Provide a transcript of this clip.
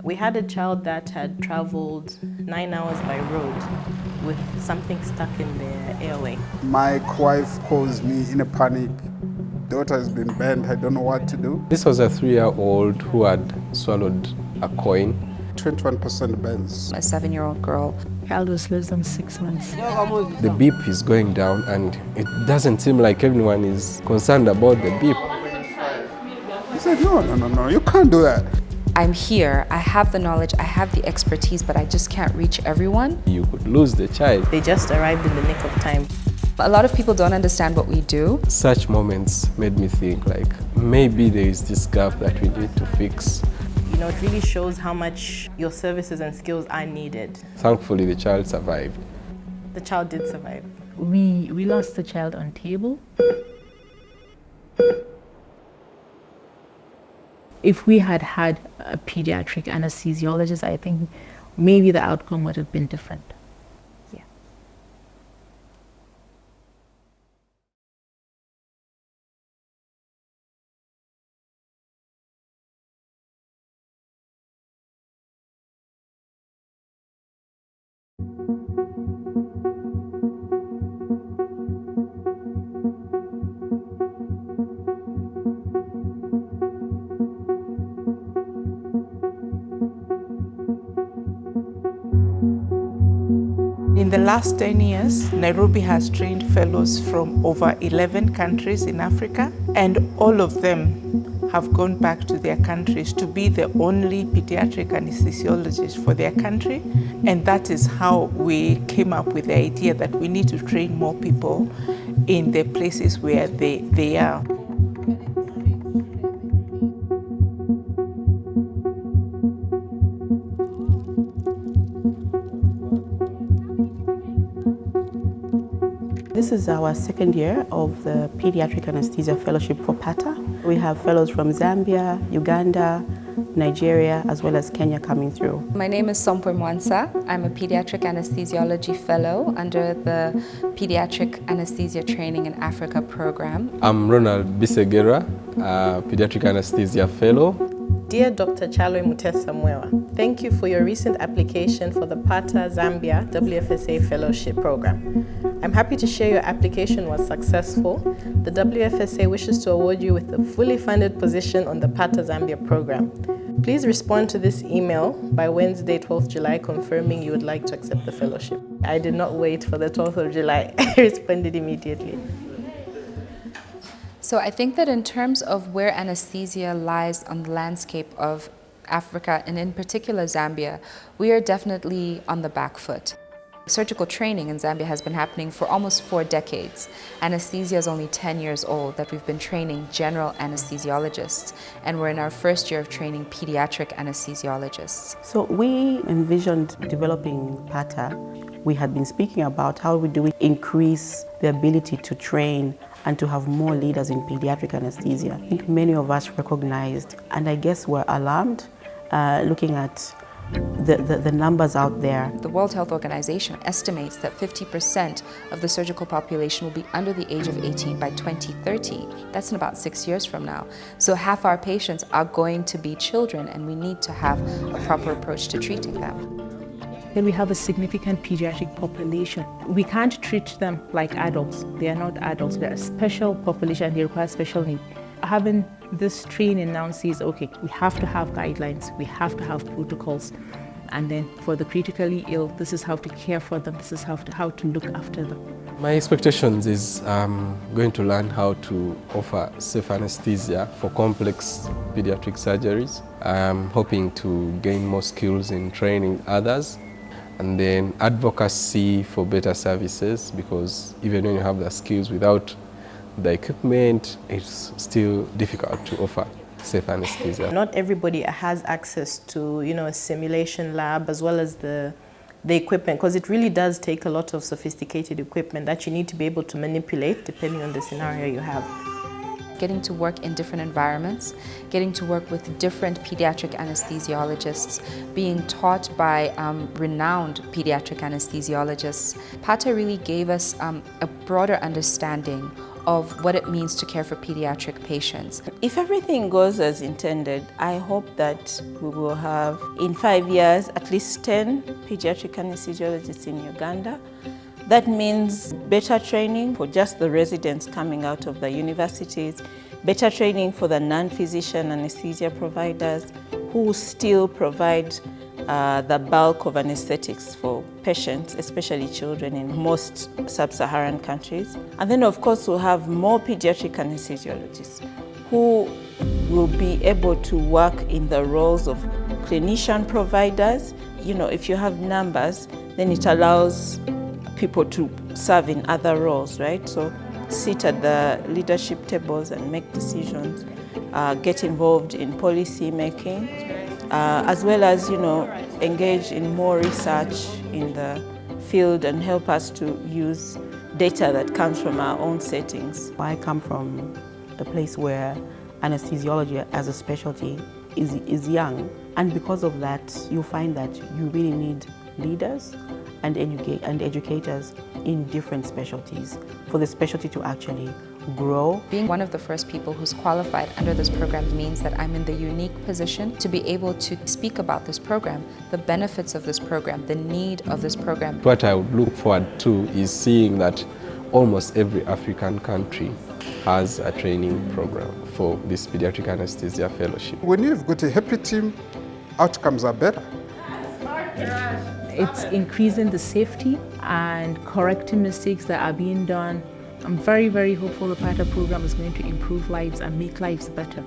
We had a child that had traveled 9 hours by road with something stuck in their airway. My wife calls me in a panic. Daughter has been bent, I don't know what to do. This was a 3-year-old who had swallowed a coin. 21% bends. A 7-year-old girl. Child was less than 6 months. The beep is going down and it doesn't seem like everyone is concerned about the beep. He said, no, you can't do that. I'm here, I have the knowledge, I have the expertise, but I just can't reach everyone. You could lose the child. They just arrived in the nick of time. A lot of people don't understand what we do. Such moments made me think like maybe there is this gap that we need to fix. You know, it really shows how much your services and skills are needed. Thankfully, the child survived. The child did survive. We lost the child on table. If we had had a pediatric anesthesiologist, I think maybe the outcome would have been different. Yeah. In the last 10 years, Nairobi has trained fellows from over 11 countries in Africa, and all of them have gone back to their countries to be the only pediatric anesthesiologists for their country. And that is how we came up with the idea that we need to train more people in the places where they are. This is our second year of the Pediatric Anesthesia Fellowship for PATA. We have fellows from Zambia, Uganda, Nigeria, as well as Kenya coming through. My name is Sompwe Mwansa. I'm a pediatric anesthesiology fellow under the Pediatric Anesthesia Training in Africa program. I'm Ronald Bisegera, a pediatric anesthesia fellow. Dear Dr. Chalwe Mutesa Mwewa, thank you for your recent application for the PATA Zambia WFSA Fellowship Program. I'm happy to share your application was successful. The WFSA wishes to award you with a fully funded position on the PATA Zambia program. Please respond to this email by Wednesday, 12th July, confirming you would like to accept the fellowship. I did not wait for the 12th of July. I responded immediately. So I think that in terms of where anesthesia lies on the landscape of Africa, and in particular Zambia, we are definitely on the back foot. Surgical training in Zambia has been happening for almost 4 decades. Anesthesia is only 10 years old that we've been training general anesthesiologists, and we're in our first year of training pediatric anesthesiologists. So we envisioned developing PATA. We had been speaking about how do we increase the ability to train and to have more leaders in pediatric anesthesia. I think many of us recognized, and I guess were alarmed, looking at the numbers out there. The World Health Organization estimates that 50% of the surgical population will be under the age of 18 by 2030. That's in about 6 years from now. So half our patients are going to be children, and we need to have a proper approach to treating them. Then we have a significant pediatric population. We can't treat them like adults. They are not adults. They're a special population. They require special need. Having this training now says, okay, we have to have guidelines. We have to have protocols. And then for the critically ill, this is how to care for them. This is how to look after them. My expectations is I'm going to learn how to offer safe anesthesia for complex pediatric surgeries. I'm hoping to gain more skills in training others. And then advocacy for better services, because even when you have the skills without the equipment, it's still difficult to offer safe anesthesia. Not everybody has access to, a simulation lab as well as the equipment, because it really does take a lot of sophisticated equipment that you need to be able to manipulate depending on the scenario you have. Getting to work in different environments, getting to work with different pediatric anesthesiologists, being taught by renowned pediatric anesthesiologists. PATA really gave us a broader understanding of what it means to care for pediatric patients. If everything goes as intended, I hope that we will have, in 5 years, at least 10 pediatric anesthesiologists in Uganda. That means better training for just the residents coming out of the universities, better training for the non-physician anesthesia providers who still provide the bulk of anesthetics for patients, especially children in most sub-Saharan countries. And then of course we'll have more pediatric anesthesiologists who will be able to work in the roles of clinician providers. You know, if you have numbers, then it allows people to serve in other roles, right? So sit at the leadership tables and make decisions, get involved in policy making, as well as, you know, engage in more research in the field and help us to use data that comes from our own settings. I come from a place where anesthesiology as a specialty is young, and because of that, you find that you really need leaders and educators in different specialties for the specialty to actually grow. Being one of the first people who's qualified under this program means that I'm in the unique position to be able to speak about this program, the benefits of this program, the need of this program. What I would look forward to is seeing that almost every African country has a training program for this pediatric anesthesia fellowship. When you've got a happy team, outcomes are better. It's increasing the safety and correcting mistakes that are being done. I'm very, very hopeful the PATA program is going to improve lives and make lives better.